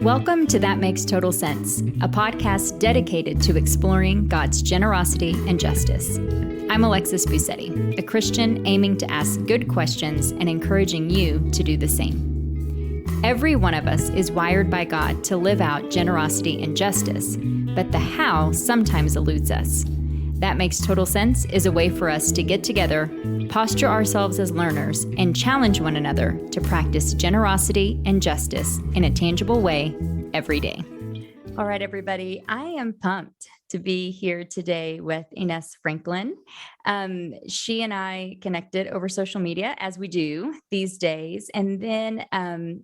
Welcome to That Makes Total Sense, a podcast dedicated to exploring God's generosity and justice. I'm Alexis Busetti, a Christian aiming to ask good questions and encouraging you to do the same. Every one of us is wired by God to live out generosity and justice, but the how sometimes eludes us. That Makes Total Sense is a way for us to get together, posture ourselves as learners, and challenge one another to practice generosity and justice in a tangible way every day. All right, everybody, I am pumped to be here today with Ines Franklin. She and I connected over social media, as we do these days. And then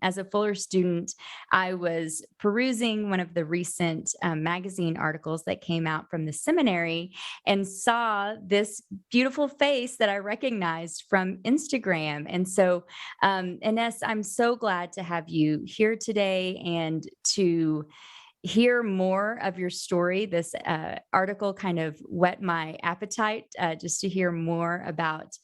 as a Fuller student, I was perusing one of the recent magazine articles that came out from the seminary and saw this beautiful face that I recognized from Instagram. And so, Ines, I'm so glad to have you here today and to hear more of your story. This article kind of whet my appetite just to hear more about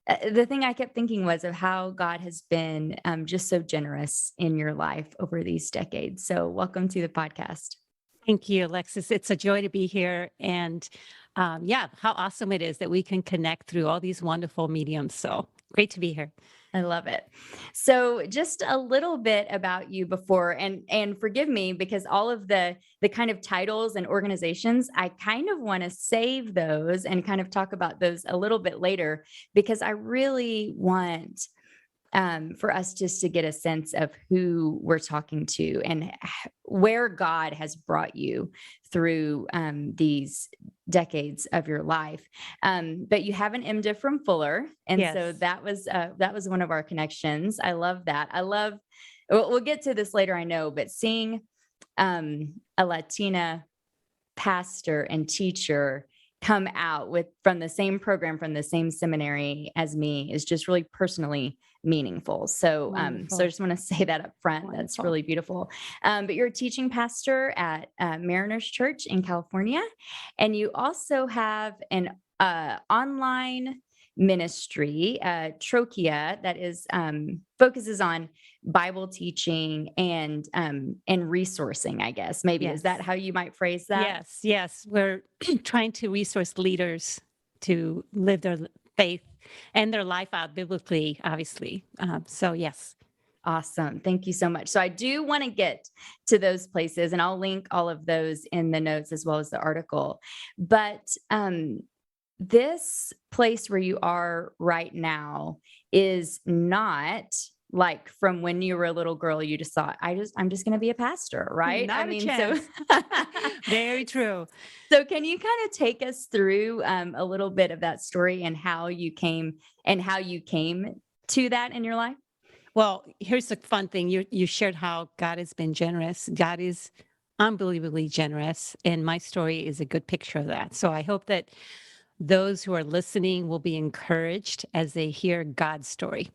the thing I kept thinking was of how God has been just so generous in your life over these decades. So welcome to the podcast. Thank you, Alexis. It's a joy to be here. And how awesome it is that we can connect through all these wonderful mediums. So great to be here. I love it. So just a little bit about you before, and forgive me because all of the kind of titles and organizations, I kind of want to save those and kind of talk about those a little bit later, because I really want for us just to get a sense of who we're talking to and where God has brought you through these decades of your life. But you have an MDiv from Fuller. And Yes. So that was one of our connections. I love that. We'll get to this later, I know, but seeing a Latina pastor and teacher come out from the same program, from the same seminary as me is just really personally meaningful. So I just want to say that up front. Wonderful. That's really beautiful. But you're a teaching pastor at Mariners Church in California, and you also have an online ministry, Trochia, that is focuses on Bible teaching and resourcing, I guess. Maybe Yes. Is that how you might phrase that? Yes. We're trying to resource leaders to live their faith and their life out biblically, obviously. So yes. Awesome. Thank you so much. So I do want to get to those places, and I'll link all of those in the notes as well as the article. But this place where you are right now is not like from when you were a little girl, you just thought, I'm just going to be a pastor, right? Not a chance. So Very true. So can you kind of take us through a little bit of that story and how you came to that in your life? Well, here's the fun thing. You shared how God has been generous. God is unbelievably generous. And my story is a good picture of that. So I hope that those who are listening will be encouraged as they hear God's story,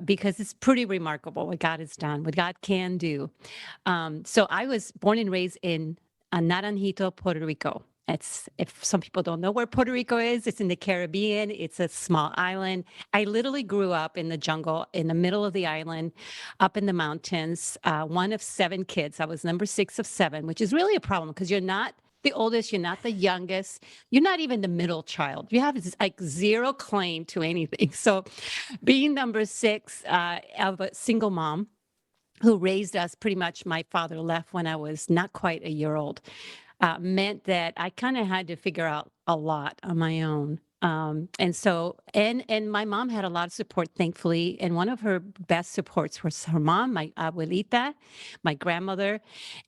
because it's pretty remarkable what God has done, what God can do. So I was born and raised in Naranjito, Puerto Rico. If some people don't know where Puerto Rico is, it's in the Caribbean. It's a small island. I literally grew up in the jungle, in the middle of the island, up in the mountains, one of 7 kids. I was number 6 of 7, which is really a problem because you're not the oldest, you're not the youngest, you're not even the middle child. You have like zero claim to anything. So being number 6 of a single mom who raised us, pretty much my father left when I was not quite a year old, meant that I kind of had to figure out a lot on my own. And my mom had a lot of support, thankfully. And one of her best supports was her mom, my abuelita, my grandmother.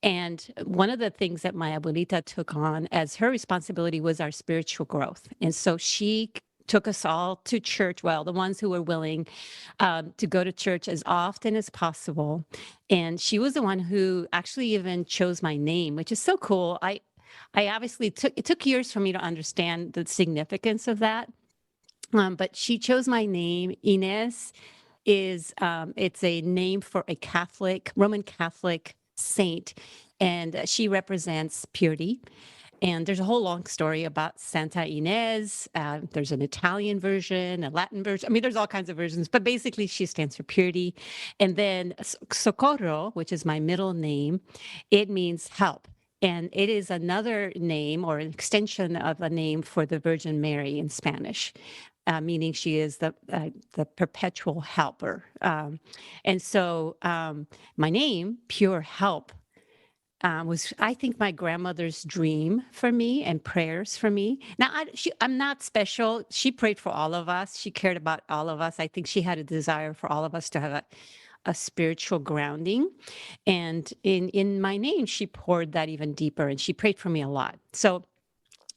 And one of the things that my abuelita took on as her responsibility was our spiritual growth. And so she took us all to church. Well, the ones who were willing to go to church as often as possible. And she was the one who actually even chose my name, which is so cool. I obviously it took years for me to understand the significance of that. But she chose my name. Ines is, it's a name for a Roman Catholic saint, and she represents purity. And there's a whole long story about Santa Ines. There's an Italian version, a Latin version. I mean, there's all kinds of versions, but basically she stands for purity. And then Socorro, which is my middle name, it means help. And it is another name or an extension of a name for the Virgin Mary in Spanish, meaning she is the perpetual helper. And so my name, Pure Help, was, I think, my grandmother's dream for me and prayers for me. Now, I'm not special. She prayed for all of us. She cared about all of us. I think she had a desire for all of us to have a spiritual grounding. And in my name, she poured that even deeper, and she prayed for me a lot. So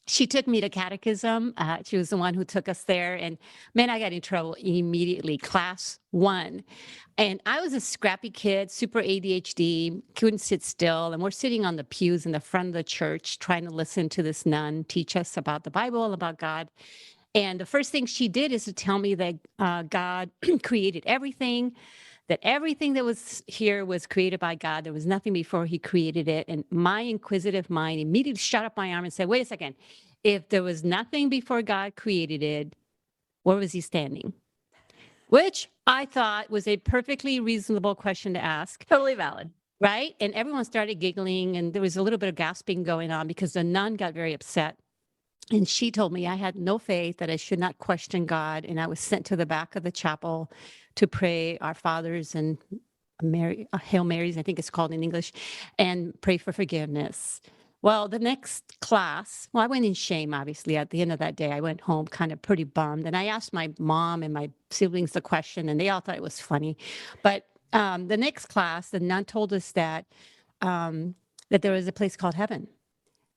she took me to catechism. She was the one who took us there. And man, I got in trouble immediately. Class 1. And I was a scrappy kid, super ADHD, couldn't sit still. And we're sitting on the pews in the front of the church trying to listen to this nun teach us about the Bible, about God. And the first thing she did is to tell me that God created everything, that everything that was here was created by God. There was nothing before he created it. And my inquisitive mind immediately shut up my arm and said, wait a second, if there was nothing before God created it, where was he standing? Which I thought was a perfectly reasonable question to ask. Totally valid. Right? And everyone started giggling, and there was a little bit of gasping going on because the nun got very upset. And she told me I had no faith, that I should not question God. And I was sent to the back of the chapel to pray Our Fathers and Hail Marys, I think it's called in English, and pray for forgiveness. Well, the next class, I went in shame, obviously. At the end of that day, I went home kind of pretty bummed. And I asked my mom and my siblings the question, and they all thought it was funny. But the next class, the nun told us that there was a place called heaven,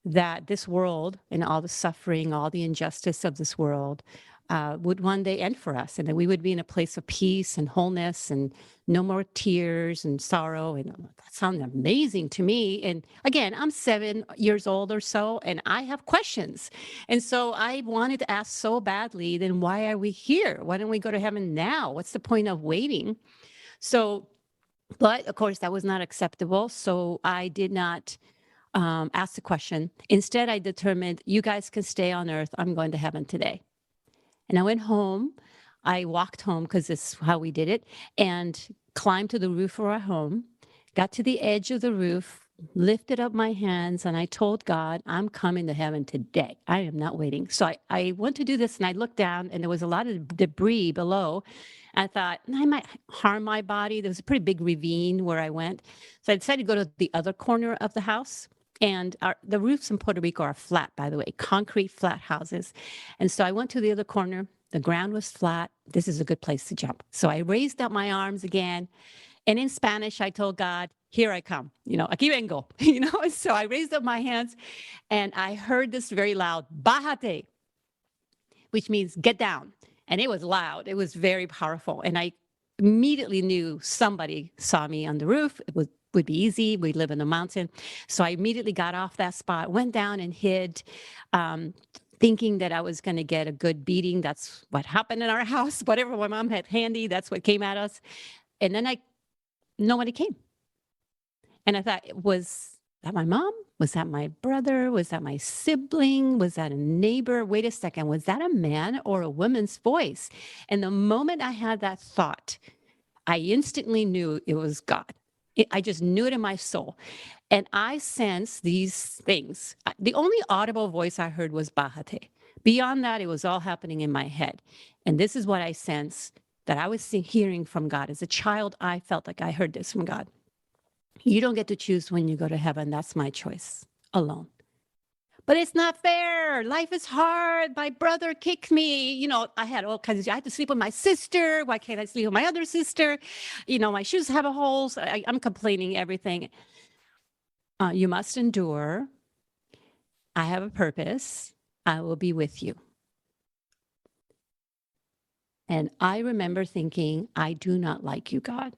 that this world and all the suffering, all the injustice of this world would one day end for us, and that we would be in a place of peace and wholeness and no more tears and sorrow. And that sounded amazing to me. And again, I'm 7 years old or so, and I have questions. And so I wanted to ask so badly, then why are we here? Why don't we go to heaven now? What's the point of waiting? So, but of course, that was not acceptable. So I did not ask the question. Instead, I determined, you guys can stay on earth. I'm going to heaven today. And I went home. I walked home, because this is how we did it, and climbed to the roof of our home, got to the edge of the roof, lifted up my hands, and I told God, I'm coming to heaven today. I am not waiting. So I went to do this, and I looked down, and there was a lot of debris below. I thought, I might harm my body. There was a pretty big ravine where I went. So I decided to go to the other corner of the house. And the roofs in Puerto Rico are flat, by the way, concrete flat houses. And so I went to the other corner. The ground was flat. This is a good place to jump. So I raised up my arms again. And in Spanish, I told God, here I come, aquí vengo, So I raised up my hands, and I heard this very loud, bájate, which means get down. And it was loud. It was very powerful. And I immediately knew somebody saw me on the roof. It would be easy. We live in a mountain. So I immediately got off that spot, went down and hid, thinking that I was going to get a good beating. That's what happened in our house. Whatever my mom had handy, that's what came at us. And then nobody came. And I thought, was that my mom? Was that my brother? Was that my sibling? Was that a neighbor? Wait a second. Was that a man or a woman's voice? And the moment I had that thought, I instantly knew it was God. I just knew it in my soul. And I sensed these things. The only audible voice I heard was bájate. Beyond that, it was all happening in my head. And this is what I sensed that I was hearing from God. As a child, I felt like I heard this from God. You don't get to choose when you go to heaven. That's my choice alone. But it's not fair. Life is hard. My brother kicked me. I had all kinds of, I had to sleep with my sister. Why can't I sleep with my other sister? My shoes have a hole. So I'm complaining everything. You must endure. I have a purpose. I will be with you. And I remember thinking, I do not like you, God.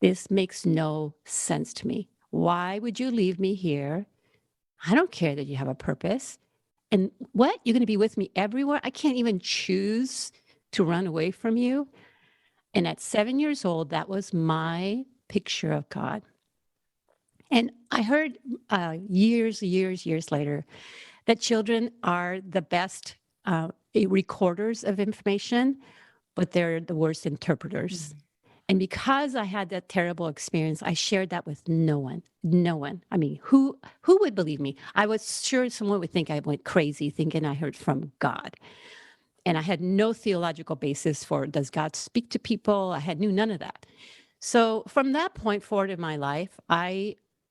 This makes no sense to me. Why would you leave me here? I don't care that you have a purpose. And what? You're going to be with me everywhere? I can't even choose to run away from you. And at 7 years old, that was my picture of God. And I heard years later that children are the best recorders of information, but they're the worst interpreters. And because I had that terrible experience, I shared that with no one. No one. I mean, who would believe me? I was sure someone would think I went crazy thinking I heard from God. And I had no theological basis for does God speak to people? I knew none of that. So from that point forward in my life,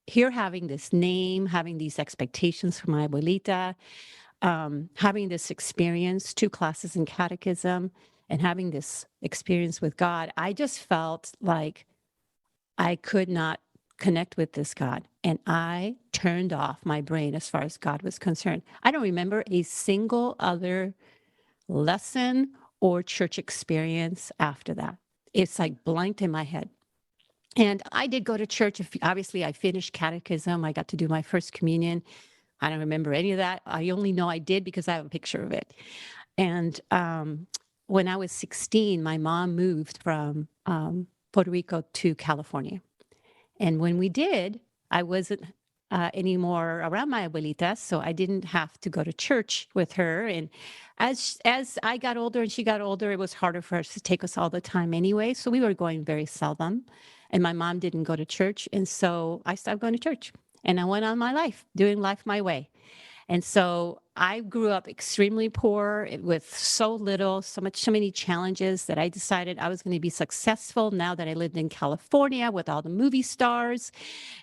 here having this name, having these expectations for my abuelita, having this experience, 2 classes in catechism, and having this experience with God, I just felt like I could not connect with this God. And I turned off my brain as far as God was concerned. I don't remember a single other lesson or church experience after that. It's like blanked in my head. And I did go to church. Obviously, I finished catechism. I got to do my first communion. I don't remember any of that. I only know I did because I have a picture of it. And when I was 16, my mom moved from Puerto Rico to California. And when we did, I wasn't anymore around my abuelita, so I didn't have to go to church with her. And as I got older and she got older, it was harder for us to take us all the time anyway. So we were going very seldom. And my mom didn't go to church. And so I stopped going to church. And I went on my life, doing life my way. And so I grew up extremely poor with so many challenges that I decided I was going to be successful now that I lived in California with all the movie stars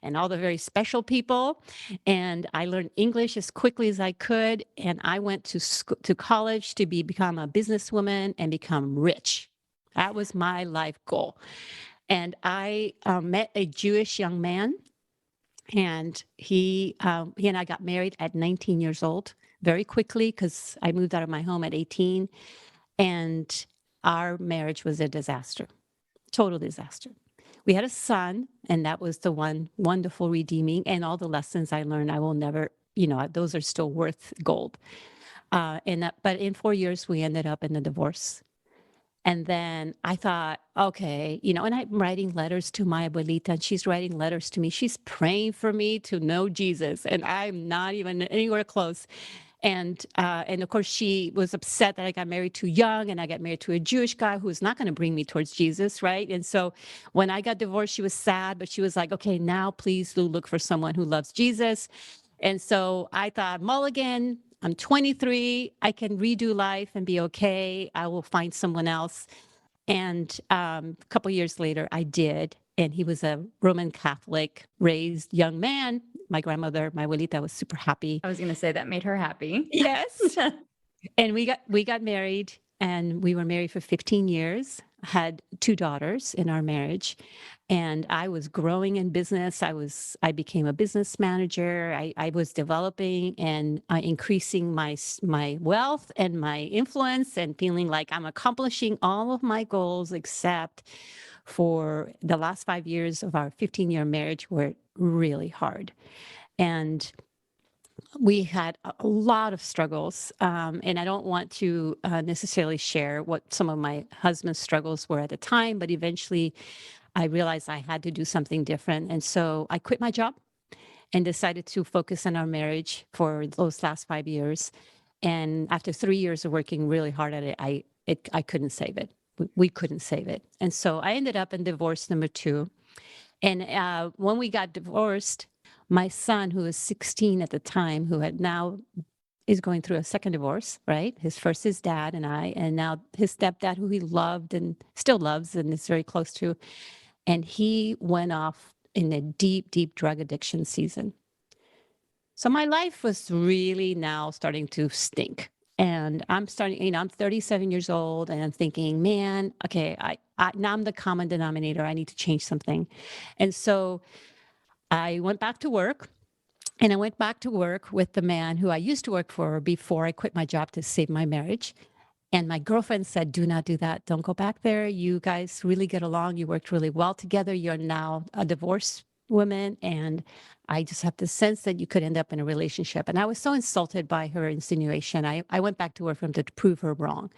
and all the very special people. And I learned English as quickly as I could. And I went to college to become a businesswoman and become rich. That was my life goal. And I met a Jewish young man, and he and I got married at 19 years old very quickly because I moved out of my home at 18. And our marriage was a disaster, total disaster. We had a son, and that was the one wonderful redeeming, and all the lessons I learned, I will never, those are still worth gold. But in 4 years, we ended up in a divorce. And then I thought, okay, and I'm writing letters to my abuelita, and she's writing letters to me. She's praying for me to know Jesus, and I'm not even anywhere close. And of course, she was upset that I got married too young, and I got married to a Jewish guy who was not going to bring me towards Jesus, right? And so when I got divorced, she was sad, but she was like, okay, now please look for someone who loves Jesus. And so I thought, mulligan, I'm 23, I can redo life and be okay. I will find someone else. And a couple years later, I did. And he was a Roman Catholic raised young man. My grandmother, my abuelita, was super happy. I was going to say that made her happy. Yes. And we got married, and we were married for 15 years, had 2 daughters in our marriage. And I was growing in business. I became a business manager. I was developing and increasing my wealth and my influence, and feeling like I'm accomplishing all of my goals, except for the last 5 years of our 15-year marriage were really hard. And we had a lot of struggles, and I don't want to necessarily share what some of my husband's struggles were at the time, but eventually I realized I had to do something different. And so I quit my job and decided to focus on our marriage for those last 5 years. And after 3 years of working really hard at it, I couldn't save it. We couldn't save it. And so I ended up in divorce number 2. And when we got divorced, my son, who was 16 at the time, who had now is going through a second divorce, right? His dad and I, and now his stepdad, who he loved and still loves and is very close to. And he went off in a deep, deep drug addiction season. So my life was really now starting to stink. And I'm starting, I'm 37 years old, and I'm thinking, man, okay, now I'm the common denominator. I need to change something. And so I went back to work. And I went back to work with the man who I used to work for before I quit my job to save my marriage. And my girlfriend said, do not do that. Don't go back there. You guys really get along. You worked really well together. You're now a divorced woman. And I just have the sense that you could end up in a relationship. And I was so insulted by her insinuation. I went back to work for him to prove her wrong.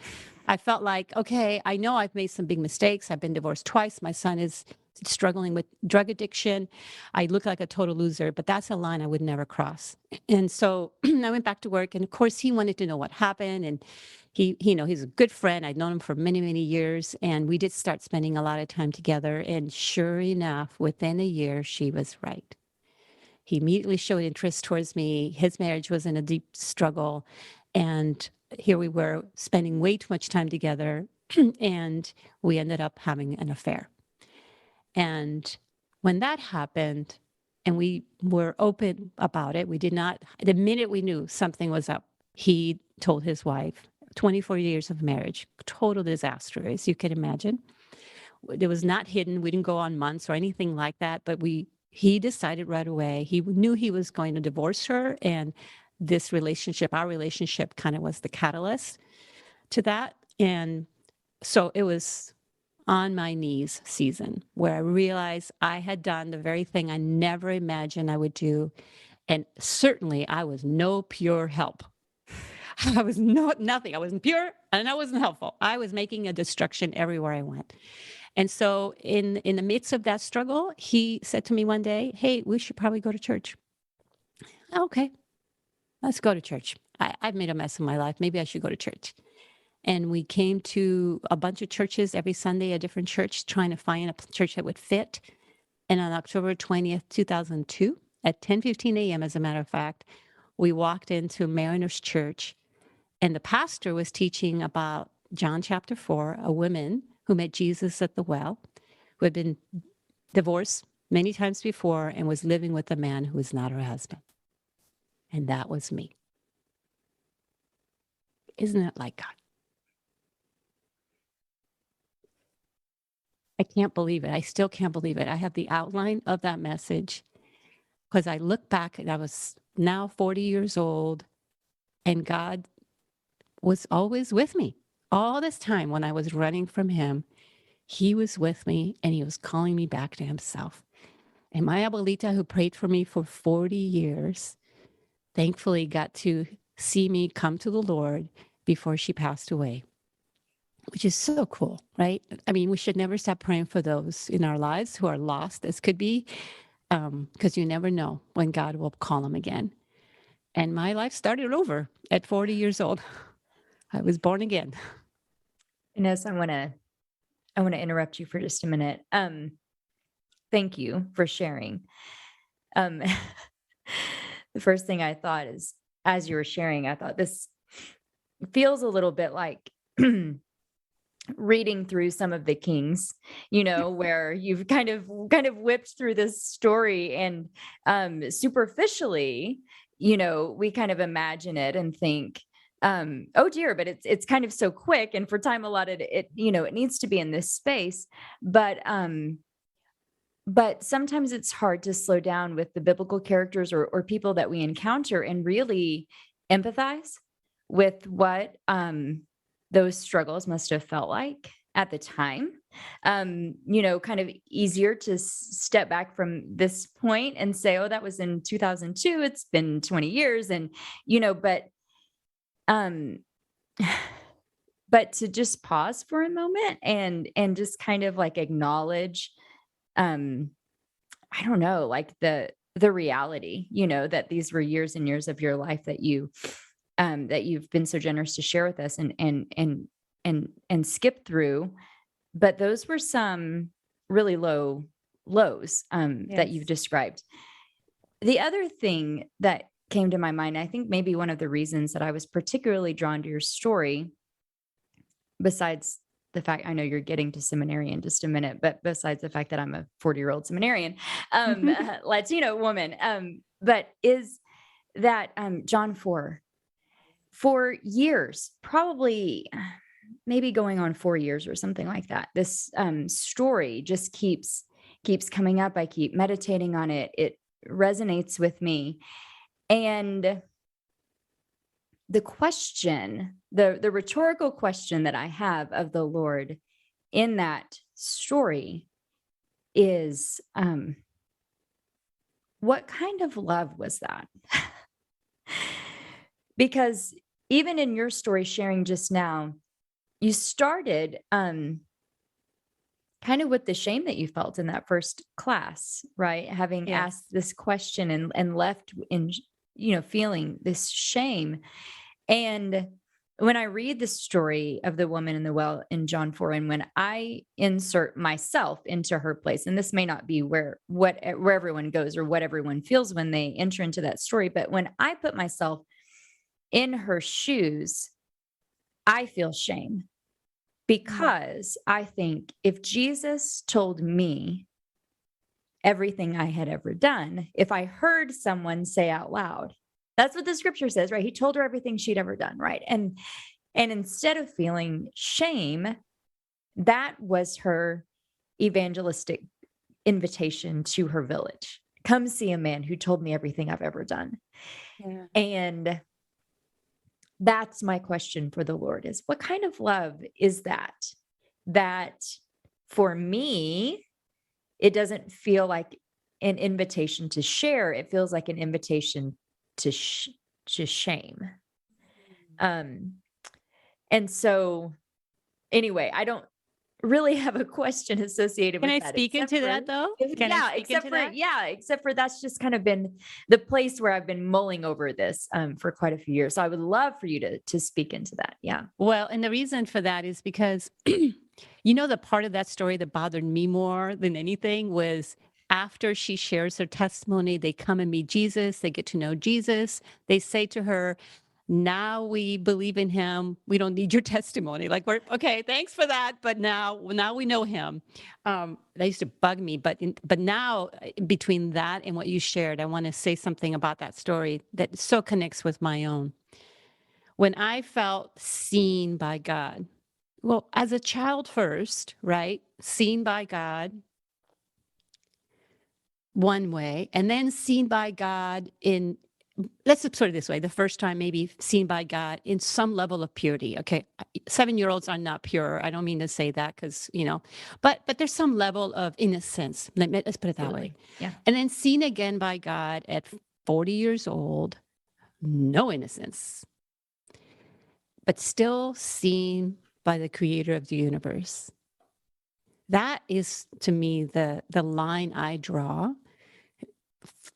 I felt like, okay, I know I've made some big mistakes. I've been divorced twice. My son is struggling with drug addiction. I look like a total loser, but that's a line I would never cross. And so I went back to work, and of course he wanted to know what happened. And he's a good friend. I'd known him for many, many years, and we did start spending a lot of time together. And sure enough, within a year, she was right. He immediately showed interest towards me. His marriage was in a deep struggle. And here we were spending way too much time together. And we ended up having an affair. And when that happened, and we were open about it, we did not, the minute we knew something was up, he told his wife, 24 years of marriage, total disaster, as you can imagine. It was not hidden. We didn't go on months or anything like that, but he decided right away. He knew he was going to divorce her, and this relationship, our relationship, kind of was the catalyst to that. And so it was on my knees season where I realized I had done the very thing I never imagined I would do. And certainly I was no pure help. I was nothing. I wasn't pure and I wasn't helpful. I was making a destruction everywhere I went. And so in the midst of that struggle, he said to me one day, "Hey, we should probably go to church." Okay, let's go to church. I've made a mess of my life. Maybe I should go to church. And we came to a bunch of churches every Sunday, a different church, trying to find a church that would fit. And on October 20th, 2002, at 10:15 a.m., as a matter of fact, we walked into Mariners Church, and the pastor was teaching about John chapter 4, a woman who met Jesus at the well, who had been divorced many times before and was living with a man who was not her husband. And that was me. Isn't it like God? I can't believe it. I still can't believe it. I have the outline of that message because I look back and I was now 40 years old, and God was always with me. All this time when I was running from him, he was with me and he was calling me back to himself. And my abuelita, who prayed for me for 40 years, thankfully got to see me come to the Lord before she passed away, which is so cool, right? I mean, we should never stop praying for those in our lives who are lost, as could be, because you never know when God will call them again. And my life started over at 40 years old. I was born again. Ines, I want to interrupt you for just a minute. Thank you for sharing. The first thing I thought is, as you were sharing, I thought this feels a little bit like reading through some of the Kings, where you've kind of whipped through this story, and superficially, we kind of imagine it and think, oh dear, but it's kind of so quick, and for time allotted, it needs to be in this space, but sometimes it's hard to slow down with the biblical characters or people that we encounter and really empathize with what those struggles must have felt like at the time. Kind of easier to step back from this point and say, oh, that was in 2002. It's been 20 years. And, but to just pause for a moment and just kind of like acknowledge, I don't know, like the reality, that these were years and years of your life that you've been so generous to share with us and skip through. But those were some really low lows that you've described. The other thing that came to my mind, I think maybe one of the reasons that I was particularly drawn to your story, besides the fact, I know you're getting to seminary in just a minute, but besides the fact that I'm a 40-year-old seminarian, Latino woman, but is that John 4, for years, probably maybe going on 4 years or something like that, this story just keeps coming up. I keep meditating on it. It resonates with me. And the question, the rhetorical question that I have of the Lord in that story is, what kind of love was that? Because even in your story sharing just now, you started kind kind of with the shame that you felt in that first class, right? Having Yes. asked this question and left in, feeling this shame. And when I read the story of the woman in the well in John 4, and when I insert myself into her place, and this may not be where everyone goes or what everyone feels when they enter into that story, but when I put myself in her shoes, I feel shame because I think if Jesus told me everything I had ever done, if I heard someone say out loud, that's what the scripture says, right? He told her everything she'd ever done, right? And instead of feeling shame, that was her evangelistic invitation to her village. Come see a man who told me everything I've ever done. Yeah. And that's my question for the Lord is, what kind of love is that? That for me, it doesn't feel like an invitation to share. It feels like an invitation to shame. And so anyway, I don't really have a question associated Can with I that. speak into that though? Can I speak into that? Except for that's just kind of been the place where I've been mulling over this for quite a few years. So I would love for you to speak into that. Yeah. Well, and the reason for that is because, the part of that story that bothered me more than anything was after she shares her testimony, they come and meet Jesus, they get to know Jesus. They say to her, now we believe in him. We don't need your testimony. Like, we're okay. Thanks for that. But now we know him. That used to bug me. But now between that and what you shared, I want to say something about that story that so connects with my own. When I felt seen by God, well, as a child first, right? Seen by God one way, and then seen by God in, let's put it this way, the first time maybe seen by God in some level of purity. Okay, 7-year-olds are not pure. I don't mean to say that because, but there's some level of innocence. Let's put it that way. Yeah. And then seen again by God at 40 years old, no innocence, but still seen by the creator of the universe. That is, to me, the line I draw.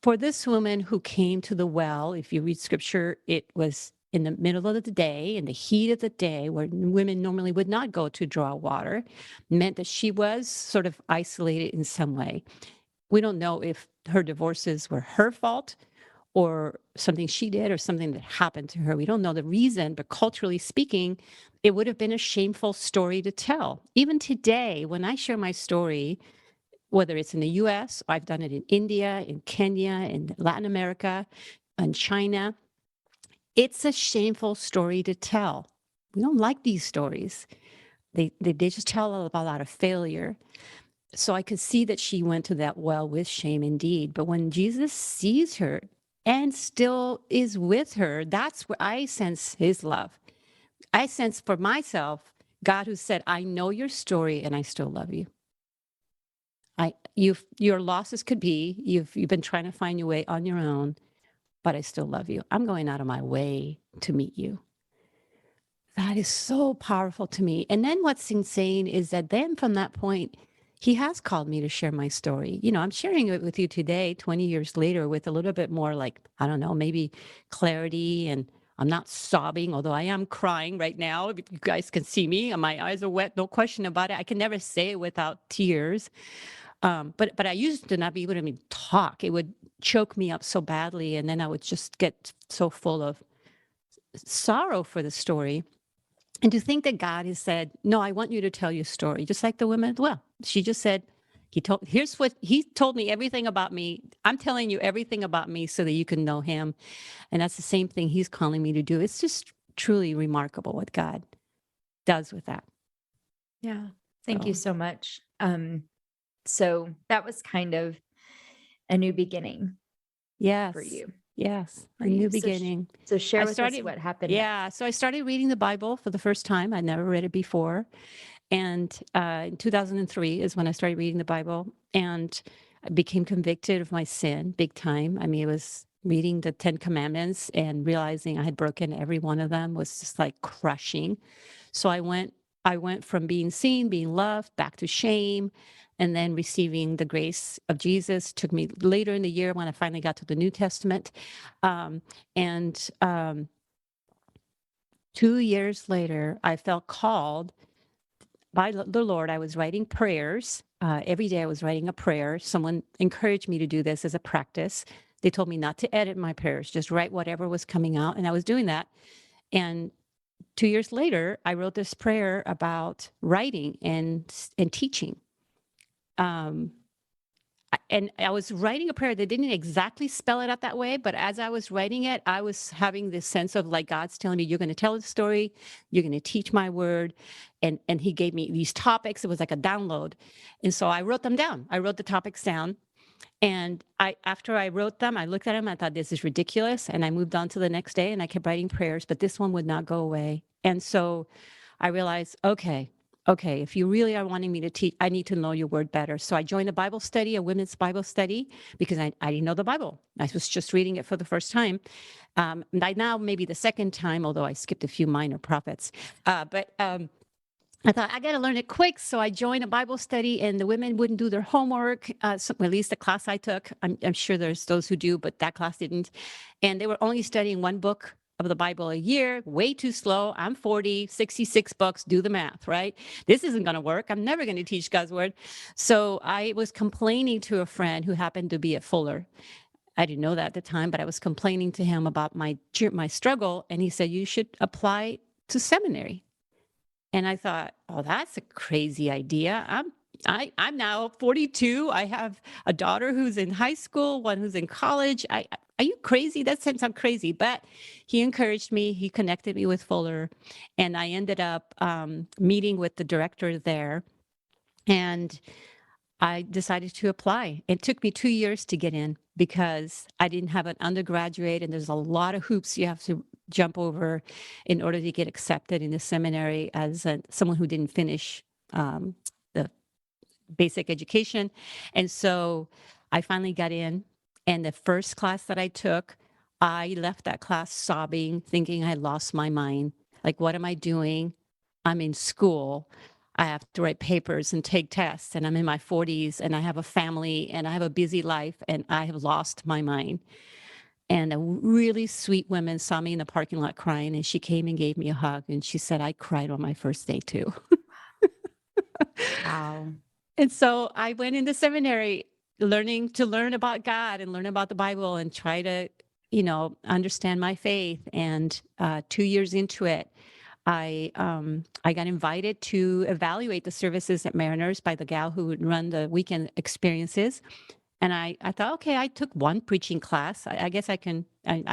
For this woman who came to the well, if you read scripture, it was in the middle of the day, in the heat of the day, where women normally would not go to draw water, meant that she was sort of isolated in some way. We don't know if her divorces were her fault or something she did or something that happened to her. We don't know the reason, but culturally speaking, it would have been a shameful story to tell. Even today, when I share my story, whether it's in the US, I've done it in India, in Kenya, in Latin America, in China, it's a shameful story to tell. We don't like these stories. They just tell about a lot of failure. So I could see that she went to that well with shame indeed. But when Jesus sees her and still is with her, that's where I sense his love. I sense for myself, God who said, I know your story and I still love you. Your losses could be, you've been trying to find your way on your own, but I still love you. I'm going out of my way to meet you. That is so powerful to me. And then what's insane is that then from that point, he has called me to share my story. I'm sharing it with you today, 20 years later, with a little bit more like, I don't know, maybe clarity. And I'm not sobbing, although I am crying right now. If you guys can see me, my eyes are wet, no question about it. I can never say it without tears. But I used to not be able to even talk. It would choke me up so badly. And then I would just get so full of sorrow for the story. And to think that God has said, no, I want you to tell your story, just like the woman at the well. She just said, he told me everything about me. I'm telling you everything about me so that you can know him. And that's the same thing he's calling me to do. It's just truly remarkable what God does with that. Yeah. Thank you so much. So that was kind of a new beginning. Yes. For you. Yes. A new beginning. So share with us what happened. Yeah. So I started reading the Bible for the first time. I'd never read it before. And in 2003 is when I started reading the Bible, and I became convicted of my sin big time. I mean, it was reading the 10 Commandments and realizing I had broken every one of them was just like crushing. So I went I went from being seen, being loved, back to shame, and then receiving the grace of Jesus. Took me later in the year when I finally got to the New Testament. And 2 years later, I felt called by the Lord. I was writing prayers. Every day I was writing a prayer. Someone encouraged me to do this as a practice. They told me not to edit my prayers, just write whatever was coming out. And I was doing that. And 2 years later, I wrote this prayer about writing and teaching. And I was writing a prayer that didn't exactly spell it out that way, but as I was writing it, I was having this sense of like God's telling me, you're going to tell the story, you're going to teach my word. And he gave me these topics. It was like a download. And so I wrote them down. I wrote the topics down. And after I wrote them, I looked at them, I thought, this is ridiculous. And I moved on to the next day and I kept writing prayers, but this one would not go away. And so I realized, okay, if you really are wanting me to teach, I need to know your word better. So I joined a Bible study, a women's Bible study, because I didn't know the Bible. I was just reading it for the first time. Now maybe the second time, although I skipped a few minor prophets. But I thought I got to learn it quick. So I joined a Bible study and the women wouldn't do their homework. At least the class I took, I'm sure there's those who do, but that class didn't. And they were only studying one book of the Bible a year, way too slow. I'm 40, 66 books, do the math, right? This isn't going to work. I'm never going to teach God's word. So I was complaining to a friend who happened to be at Fuller. I didn't know that at the time, but I was complaining to him about my struggle. And he said, you should apply to seminary. And I thought, oh, that's a crazy idea. I'm now 42. I have a daughter who's in high school, one who's in college. Are you crazy? That sounds crazy. But he encouraged me. He connected me with Fuller. And I ended up meeting with the director there. And I decided to apply. It took me 2 years to get in because I didn't have an undergraduate. And there's a lot of hoops you have to jump over in order to get accepted in the seminary as someone who didn't finish the basic education. And so I finally got in. And the first class that I took, I left that class sobbing, thinking I lost my mind. Like, what am I doing? I'm in school. I have to write papers and take tests, and I'm in my 40s, and I have a family, and I have a busy life, and I have lost my mind. And a really sweet woman saw me in the parking lot crying, and she came and gave me a hug, and she said, I cried on my first day too. Wow. And so I went into seminary learn about God and learn about the Bible and try to, understand my faith. And 2 years into it, I got invited to evaluate the services at Mariners by the gal who would run the weekend experiences. And I thought, okay, I took one preaching class. I guess I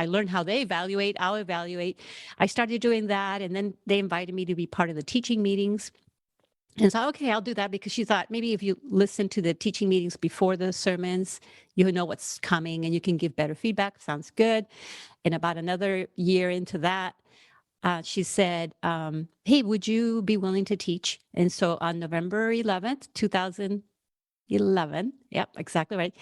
learned how they evaluate, I'll evaluate. I started doing that. And then they invited me to be part of the teaching meetings. And so, okay, I'll do that, because she thought maybe if you listen to the teaching meetings before the sermons, you know what's coming and you can give better feedback. Sounds good. And about another year into that, she said, hey, would you be willing to teach? And so on November 11th, 2011, yep, exactly right,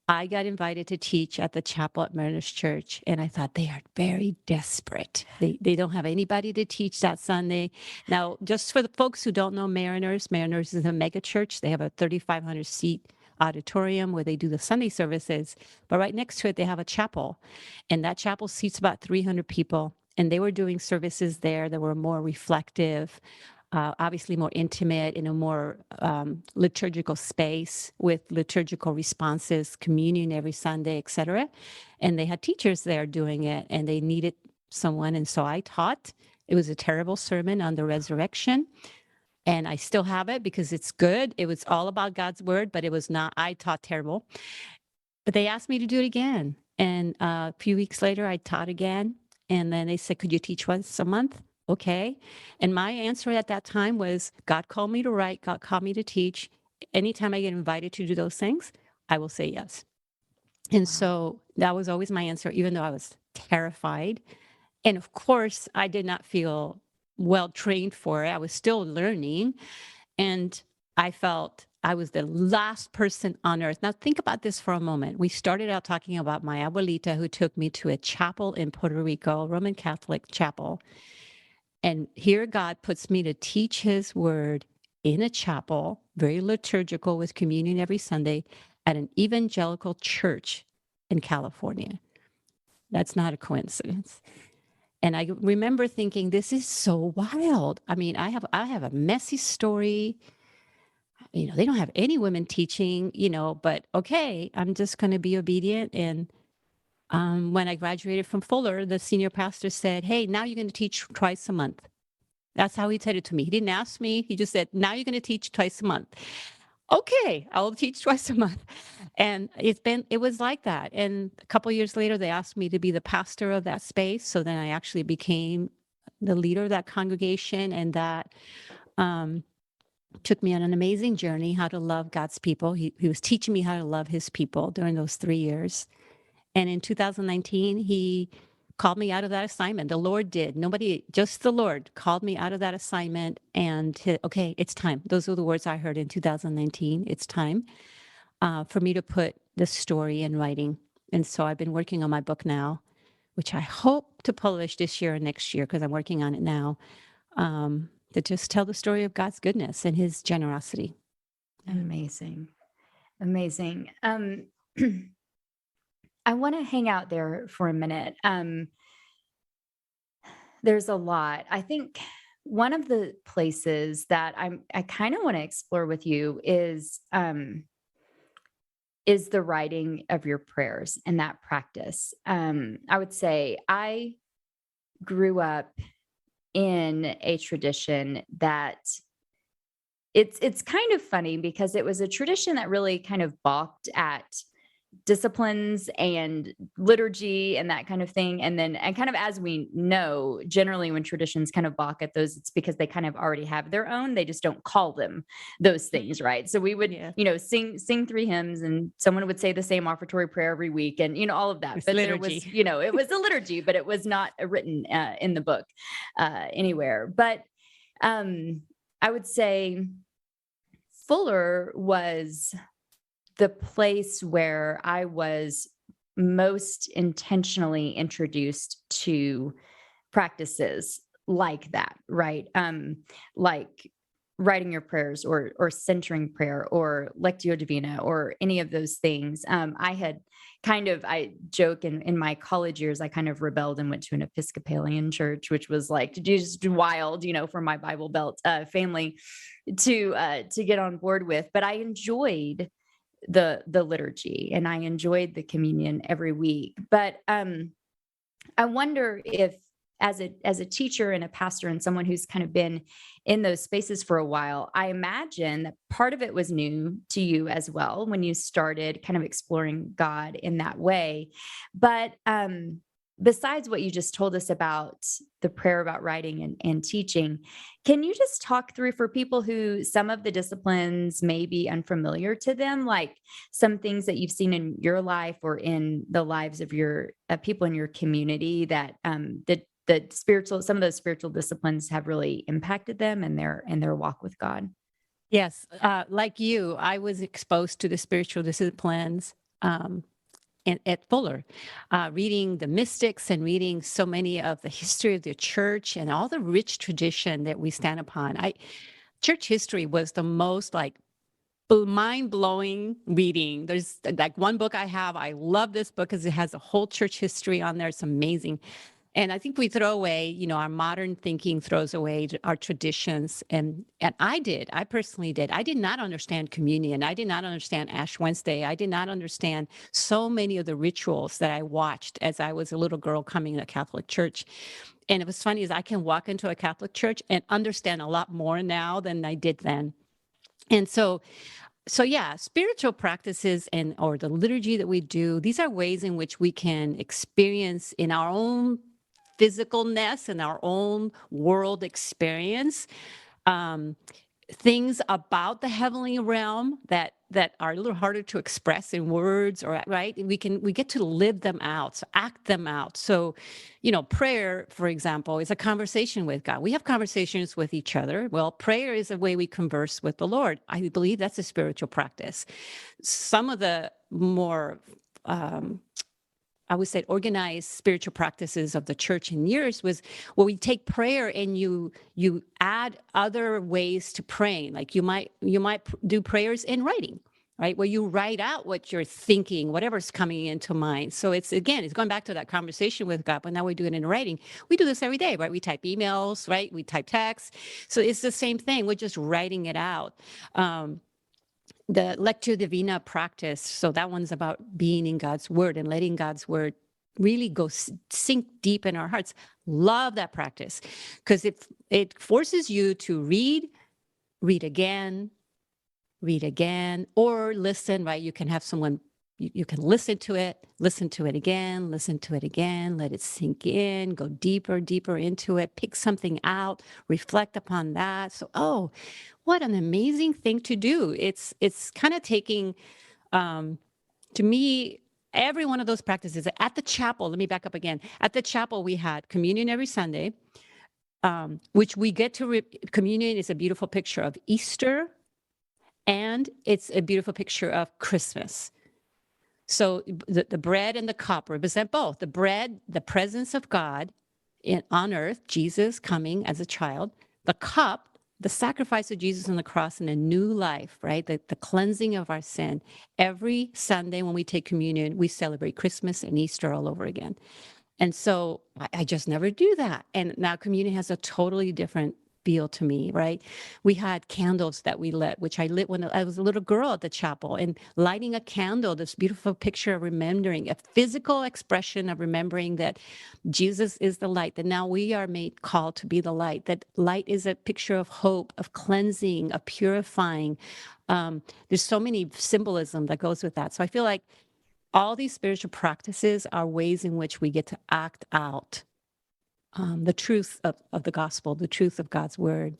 I got invited to teach at the chapel at Mariners Church. And I thought, they are very desperate. They don't have anybody to teach that Sunday. Now, just for the folks who don't know Mariners is a mega church. They have a 3,500 seat auditorium where they do the Sunday services. But right next to it, they have a chapel. And that chapel seats about 300 people. And they were doing services there that were more reflective, obviously more intimate, in a more liturgical space with liturgical responses, communion every Sunday, et cetera. And they had teachers there doing it, and they needed someone. And so I taught. It was a terrible sermon on the resurrection. And I still have it because it's good. It was all about God's word, but it was not, I taught terrible. But they asked me to do it again. And a few weeks later, I taught again. And then they said, could you teach once a month? Okay. And my answer at that time was, God called me to write, God called me to teach. Anytime I get invited to do those things, I will say yes. And so that was always my answer, even though I was terrified. And of course, I did not feel well trained for it. I was still learning. And I felt I was the last person on earth. Now, think about this for a moment. We started out talking about my abuelita, who took me to a chapel in Puerto Rico, Roman Catholic chapel. And here God puts me to teach his word in a chapel, very liturgical with communion every Sunday at an evangelical church in California. That's not a coincidence. And I remember thinking, this is so wild. I mean, I have a messy story. They don't have any women teaching, but okay, I'm just going to be obedient. And when I graduated from Fuller, the senior pastor said, hey, now you're going to teach twice a month. That's how he said it to me. He didn't ask me. He just said, now you're going to teach twice a month. Okay, I'll teach twice a month. And it was like that. And a couple of years later, they asked me to be the pastor of that space. So then I actually became the leader of that congregation. And that took me on an amazing journey, how to love God's people. He was teaching me how to love his people during those 3 years. And in 2019, he called me out of that assignment. The Lord did. Nobody, just the Lord called me out of that assignment and okay, it's time. Those were the words I heard in 2019. It's time for me to put the story in writing. And so I've been working on my book now, which I hope to publish this year or next year because I'm working on it now, to just tell the story of God's goodness and his generosity. Amazing. Amazing. I want to hang out there for a minute. There's a lot. I think one of the places that I kind of want to explore with you is the writing of your prayers and that practice. I would say I grew up in a tradition that it's kind of funny because it was a tradition that really kind of balked at disciplines and liturgy and that kind of thing. And kind of, as we know, generally when traditions kind of balk at those, it's because they kind of already have their own. They just don't call them those things, right? So we would, sing 3 hymns and someone would say the same offertory prayer every week and, all of that. It's but liturgy. There was, it was a liturgy, but it was not written in the book anywhere. But I would say Fuller was the place where I was most intentionally introduced to practices like that, right? Like writing your prayers or centering prayer or Lectio Divina or any of those things. I joke in my college years, I kind of rebelled and went to an Episcopalian church, which was like just wild, for my Bible Belt family to get on board with. But I enjoyed the liturgy and I enjoyed the communion every week. But I wonder if as a teacher and a pastor and someone who's kind of been in those spaces for a while, I imagine that part of it was new to you as well when you started kind of exploring God in that way. But besides what you just told us about the prayer about writing and teaching, can you just talk through for people who some of the disciplines may be unfamiliar to them, like some things that you've seen in your life or in the lives of your people in your community that some of those spiritual disciplines have really impacted them and their walk with God? Yes. Like you, I was exposed to the spiritual disciplines at Fuller, reading the mystics and reading so many of the history of the church and all the rich tradition that we stand upon. Church history was the most mind-blowing reading. There's like one book I have. I love this book because it has a whole church history on there. It's amazing. And I think we throw away, our modern thinking throws away our traditions. And I personally did. I did not understand communion. I did not understand Ash Wednesday. I did not understand so many of the rituals that I watched as I was a little girl coming to a Catholic church. And it was funny is I can walk into a Catholic church and understand a lot more now than I did then. And so yeah, spiritual practices or the liturgy that we do, these are ways in which we can experience in our own physicalness and our own world experience things about the heavenly realm that are a little harder to express in words, or right, we get to live them out, so act them out. So prayer, for example, is a conversation with God. We have conversations with each other. Well, prayer is a way we converse with the Lord. I believe that's a spiritual practice. Some of the more I would say organized spiritual practices of the church in years was where we take prayer and you add other ways to praying. Like you might do prayers in writing, right? Where you write out what you're thinking, whatever's coming into mind. So it's going back to that conversation with God, but now we do it in writing. We do this every day, right? We type emails, right? We type texts. So it's the same thing. We're just writing it out. The Lectio Divina practice, so that one's about being in God's word and letting God's word really go sink deep in our hearts. Love that practice because it forces you to read again, or listen, right? You can have someone, you can listen to it again, let it sink in, go deeper into it, pick something out, reflect upon that. So, what an amazing thing to do. It's kind of taking, to me, every one of those practices at the chapel. Let me back up again. At the chapel, we had communion every Sunday, which we get to, communion is a beautiful picture of Easter, and it's a beautiful picture of Christmas. So the bread and the cup represent both. The bread, the presence of God on earth, Jesus coming as a child. The cup, the sacrifice of Jesus on the cross and a new life, right? The cleansing of our sin. Every Sunday when we take communion, we celebrate Christmas and Easter all over again. And so I just never do that. And now communion has a totally different feel to me, right? We had candles that we lit, which I lit when I was a little girl at the chapel, and lighting a candle, this beautiful picture of remembering, a physical expression of remembering that Jesus is the light, that now we are called to be the light, that light is a picture of hope, of cleansing, of purifying. There's so many symbolism that goes with that. So I feel like all these spiritual practices are ways in which we get to act out the truth of the gospel, the truth of God's word.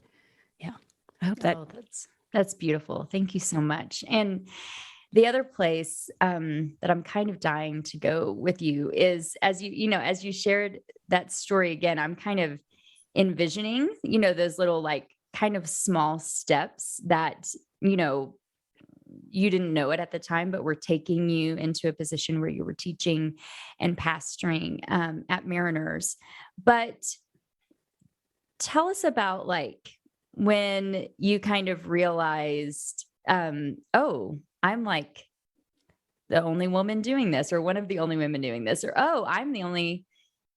Yeah, I hope that. Oh, that's beautiful. Thank you so much. And the other place that I'm kind of dying to go with you is, as you shared that story again, I'm kind of envisioning, those little like kind of small steps that, you didn't know it at the time, but were taking you into a position where you were teaching and pastoring at Mariners. But tell us about like when you kind of realized, oh, I'm like the only woman doing this, or one of the only women doing this, or, oh, I'm the only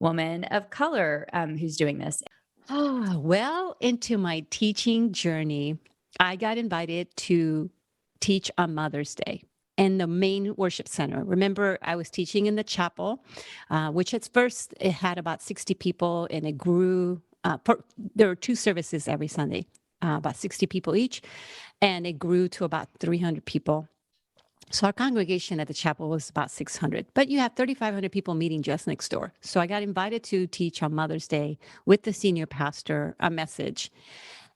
woman of color who's doing this. Well, into my teaching journey, I got invited to teach on Mother's Day in the main worship center. Remember, I was teaching in the chapel, which at first it had about 60 people, and it grew. There were 2 services every Sunday, about 60 people each, and it grew to about 300 people. So our congregation at the chapel was about 600, but you have 3,500 people meeting just next door. So I got invited to teach on Mother's Day with the senior pastor a message.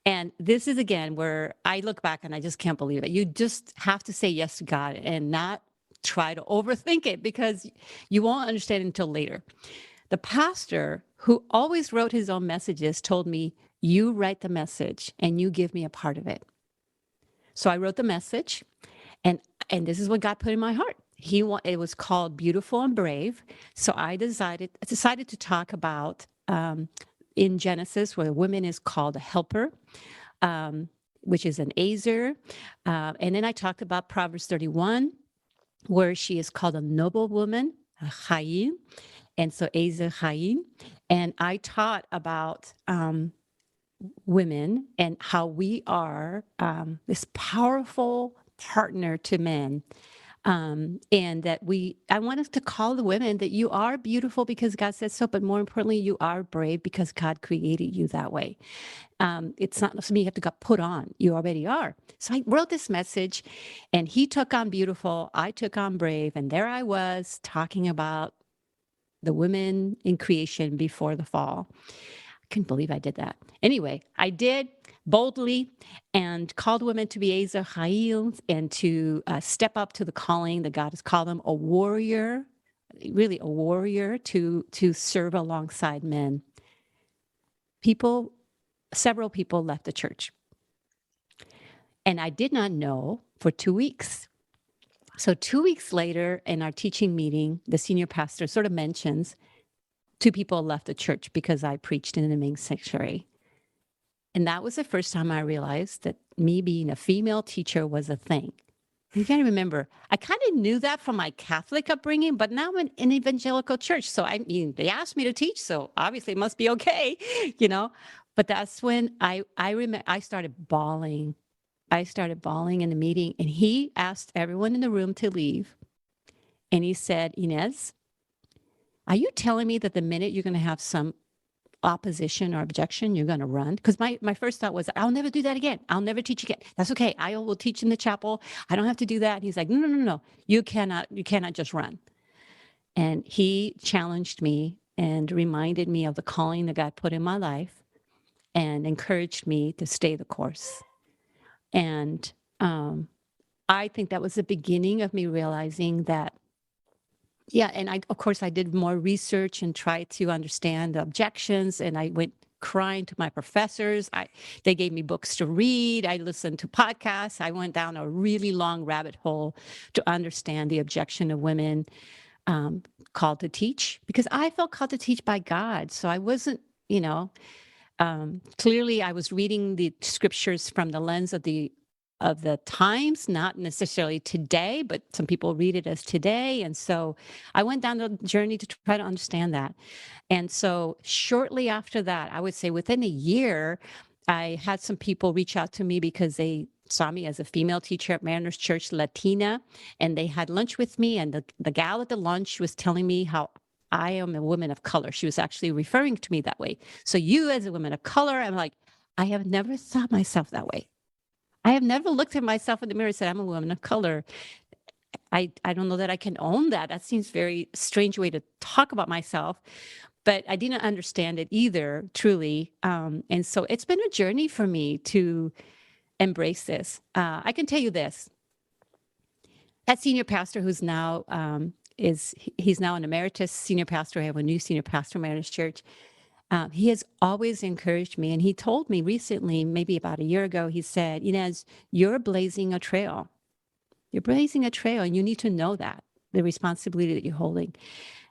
And this is, again, where I look back and I just can't believe it. You just have to say yes to God and not try to overthink it, because you won't understand until later. The pastor, who always wrote his own messages, told me, you write the message and you give me a part of it. So I wrote the message, and this is what God put in my heart. It was called Beautiful and Brave. So I decided to talk about in Genesis, where a woman is called a helper, which is an Azer. And then I talked about Proverbs 31, where she is called a noble woman, a Chayim. And so Azer Chayim. And I taught about women and how we are this powerful partner to men. And that I want us to call the women that you are beautiful because God said so, but more importantly, you are brave because God created you that way. It's not something you have to get put on. You already are. So I wrote this message, and he took on beautiful, I took on brave, and there I was talking about the women in creation before the fall. I couldn't believe I did that. Anyway, I did boldly and called women to be Ezer Chayil and to step up to the calling that God has called them, a warrior, really a warrior to serve alongside men. Several people left the church. And I did not know for 2 weeks. So 2 weeks later, in our teaching meeting, the senior pastor sort of mentions 2 people left the church because I preached in the men's sanctuary. And that was the first time I realized that me being a female teacher was a thing. You got to remember, I kind of knew that from my Catholic upbringing, but now I'm in an evangelical church. So I mean, they asked me to teach, so obviously it must be okay, you know. But that's when I remember I started bawling. I started bawling in the meeting, and he asked everyone in the room to leave. And he said, Inez, are you telling me that the minute you're going to have some opposition or objection, you're going to run? Because my first thought was, I'll never do that again. I'll never teach again. That's okay. I will teach in the chapel. I don't have to do that. And he's like, no. You cannot just run. And he challenged me and reminded me of the calling that God put in my life and encouraged me to stay the course. And I think that was the beginning of me realizing that, yeah, and of course, I did more research and tried to understand the objections, and I went crying to my professors. They gave me books to read. I listened to podcasts. I went down a really long rabbit hole to understand the objection of women called to teach, because I felt called to teach by God. So I wasn't, clearly I was reading the scriptures from the lens of the times, not necessarily today, but some people read it as today. And so I went down the journey to try to understand that. And so shortly after that, I would say within a year, I had some people reach out to me because they saw me as a female teacher at Mariners Church, Latina, and they had lunch with me. And the gal at the lunch was telling me how I am a woman of color. She was actually referring to me that way. So you as a woman of color, I'm like, I have never thought myself that way. I have never looked at myself in the mirror and said, I'm a woman of color. I don't know that I can own that. That seems very strange way to talk about myself, but I didn't understand it either, truly. And so it's been a journey for me to embrace this. I can tell you this. That senior pastor who's now, he's now an emeritus senior pastor. I have a new senior pastor at Mariners Church. He has always encouraged me. And he told me recently, maybe about a year ago, he said, Inez, you're blazing a trail. You're blazing a trail, and you need to know that, the responsibility that you're holding.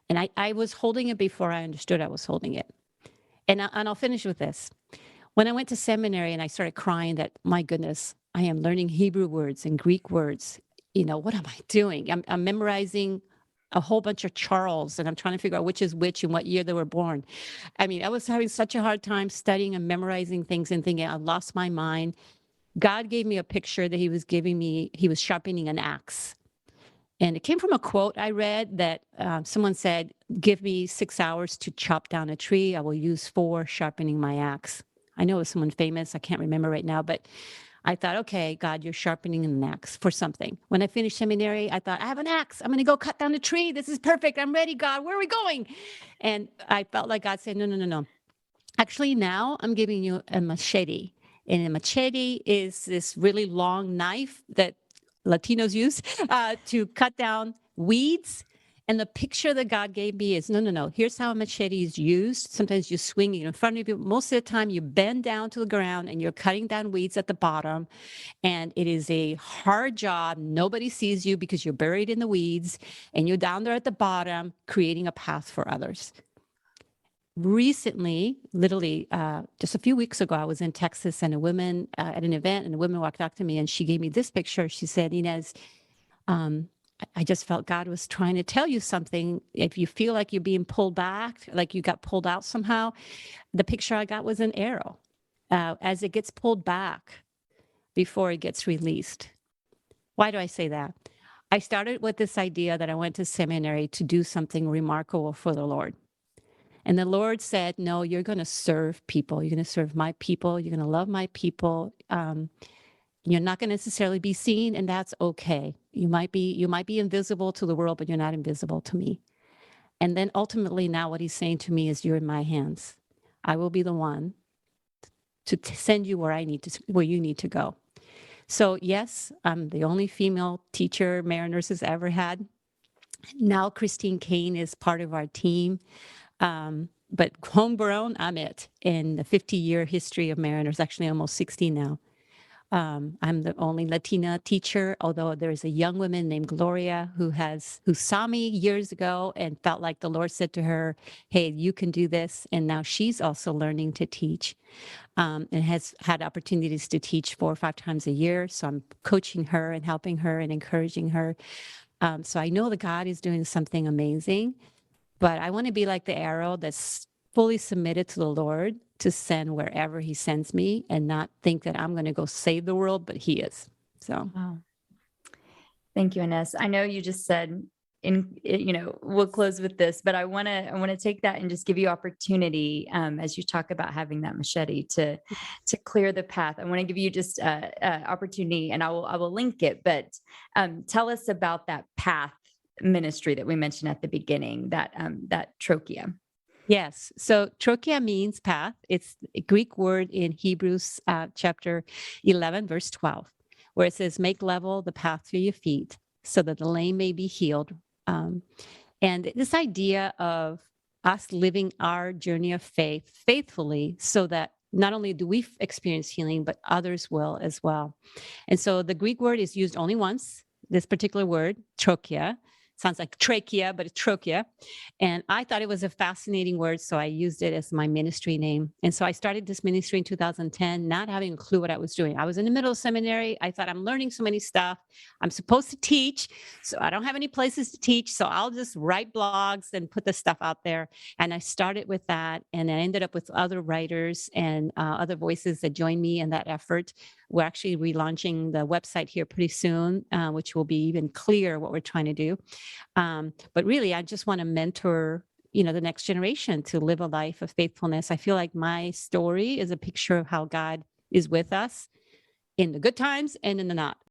And I was holding it before I understood I was holding it. And I'll finish with this. When I went to seminary and I started crying that, my goodness, I am learning Hebrew words and Greek words. What am I doing? I'm memorizing a whole bunch of Charles, and I'm trying to figure out which is which and what year they were born. I mean, I was having such a hard time studying and memorizing things and thinking I lost my mind. God gave me a picture that he was giving me. He was sharpening an axe. And it came from a quote I read that someone said, give me 6 hours to chop down a tree. I will use 4 sharpening my axe. I know it was someone famous. I can't remember right now, but I thought, okay, God, you're sharpening an axe for something. When I finished seminary, I thought, I have an axe. I'm going to go cut down a tree. This is perfect. I'm ready, God. Where are we going? And I felt like God said, no. Actually, now I'm giving you a machete. And a machete is this really long knife that Latinos use to cut down weeds. And the picture that God gave me is, no. Here's how a machete is used. Sometimes you swing it in front of you. Most of the time, you bend down to the ground and you're cutting down weeds at the bottom. And it is a hard job. Nobody sees you because you're buried in the weeds. And you're down there at the bottom, creating a path for others. Recently, literally just a few weeks ago, I was in Texas and a woman at an event, and a woman walked up to me and she gave me this picture. She said, Inez, I just felt God was trying to tell you something. If you feel like you're being pulled back, like you got pulled out somehow, the picture I got was an arrow as it gets pulled back before it gets released. Why do I say that? I started with this idea that I went to seminary to do something remarkable for the Lord. And the Lord said, no, you're going to serve people. You're going to serve my people. You're going to love my people. You're not going to necessarily be seen, and that's okay. You might be invisible to the world, but you're not invisible to me. And then ultimately now what he's saying to me is, you're in my hands. I will be the one to send you where you need to go. So yes, I'm the only female teacher Mariners has ever had. Now Christine Kane is part of our team. But homegrown, I'm it in the 50-year history of Mariners, actually almost 60 now. I'm the only Latina teacher, although there's a young woman named Gloria who saw me years ago and felt like the Lord said to her, "Hey, you can do this." And now she's also learning to teach, and has had opportunities to teach 4 or 5 times a year. So I'm coaching her and helping her and encouraging her. So I know that God is doing something amazing, but I want to be like the arrow that's fully submitted to the Lord to send wherever he sends me, and not think that I'm going to go save the world, but he is. So, Wow. Thank you, Ines. I know you just said we'll close with this, but I want to take that and just give you opportunity, as you talk about having that machete to clear the path. I want to give you just opportunity, and I will link it, but tell us about that path ministry that we mentioned at the beginning, that trochia. yes. So trochia means path. It's a Greek word in Hebrews chapter 11, verse 12, where it says, "Make level the path for your feet so that the lame may be healed." And this idea of us living our journey of faith faithfully, so that not only do we experience healing, but others will as well. And so the Greek word is used only once, this particular word, trochia. Sounds like trachea, but it's trochea. And I thought it was a fascinating word, so I used it as my ministry name. And so I started this ministry in 2010, not having a clue what I was doing. I was in the middle of seminary. I thought, I'm learning so many stuff. I'm supposed to teach, so I don't have any places to teach. So I'll just write blogs and put the stuff out there. And I started with that, and I ended up with other writers and other voices that joined me in that effort. We're actually relaunching the website here pretty soon, which will be even clearer what we're trying to do. But really, I just want to mentor, the next generation to live a life of faithfulness. I feel like my story is a picture of how God is with us in the good times and in the not